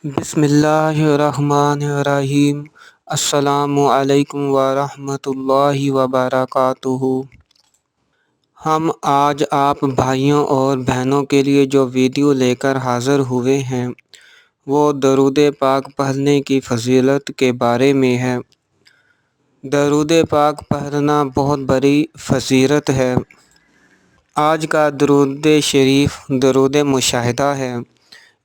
بسم اللہ الرحمن الرحیم۔ السلام علیکم ورحمۃ اللہ وبرکاتہ۔ ہم آج آپ بھائیوں اور بہنوں کے لیے جو ویڈیو لے کر حاضر ہوئے ہیں وہ درود پاک پڑھنے کی فضیلت کے بارے میں ہے۔ درود پاک پڑھنا بہت بڑی فضیلت ہے۔ آج کا درود شریف درود مشاہدہ ہے۔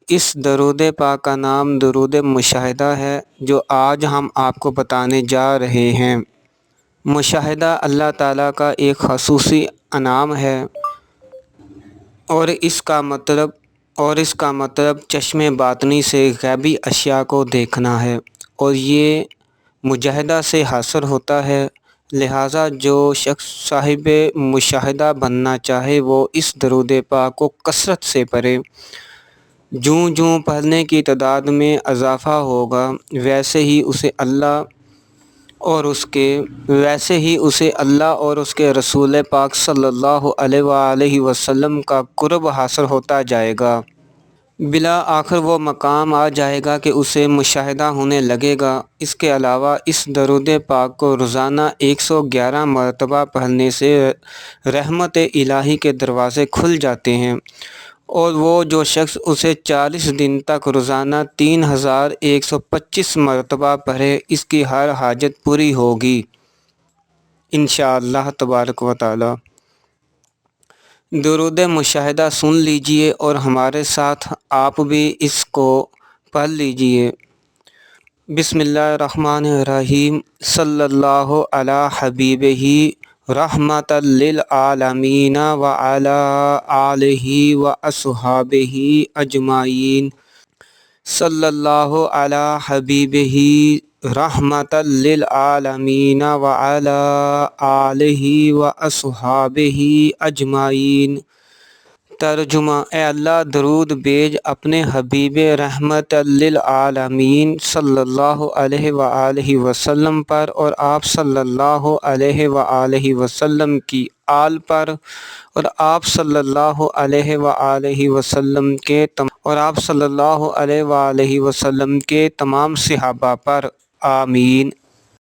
اس درود پاک کا نام درود مشاہدہ ہے جو آج ہم آپ کو بتانے جا رہے ہیں۔ مشاہدہ اللہ تعالیٰ کا ایک خصوصی انعام ہے اور اس کا مطلب چشم باطنی سے غیبی اشیاء کو دیکھنا ہے، اور یہ مشاہدہ سے حاصل ہوتا ہے۔ لہٰذا جو شخص صاحب مشاہدہ بننا چاہے وہ اس درود پاک کو کثرت سے پڑھے۔ جوں پڑھنے کی تعداد میں اضافہ ہوگا ویسے ہی اسے اللہ اور اس کے رسول پاک صلی اللہ علیہ وآلہ وسلم کا قرب حاصل ہوتا جائے گا۔ بالآخر وہ مقام آ جائے گا کہ اسے مشاہدہ ہونے لگے گا۔ اس کے علاوہ اس درود پاک کو روزانہ 111 مرتبہ پڑھنے سے رحمت الہی کے دروازے کھل جاتے ہیں، اور وہ جو شخص اسے 40 دن تک روزانہ 3125 مرتبہ پڑھے اس کی ہر حاجت پوری ہوگی انشاءاللہ تبارک و تعالی۔ درود مشاہدہ سن لیجئے اور ہمارے ساتھ آپ بھی اس کو پڑھ لیجئے۔ بسم اللہ الرحمن الرحیم۔ صلی اللہ علی حبیبہ رحمۃ للعالمین وعلی آلہ واصحابہ اجمعین۔ صلی اللہ علی حبیبہ رحمۃ للعالمین وعلی آلہ واصحابہ اجمعین۔ ترجمہ: اے اللہ درود بھیج اپنے حبیب رحمت للعالمین صلی اللہ علیہ وآلہ وسلم پر، اور آپ صلی اللہ علیہ وآلہ وسلم کی آل پر، اور آپ صلی اللہ علیہ وآلہ وسلم کے تمام صحابہ پر، آمین۔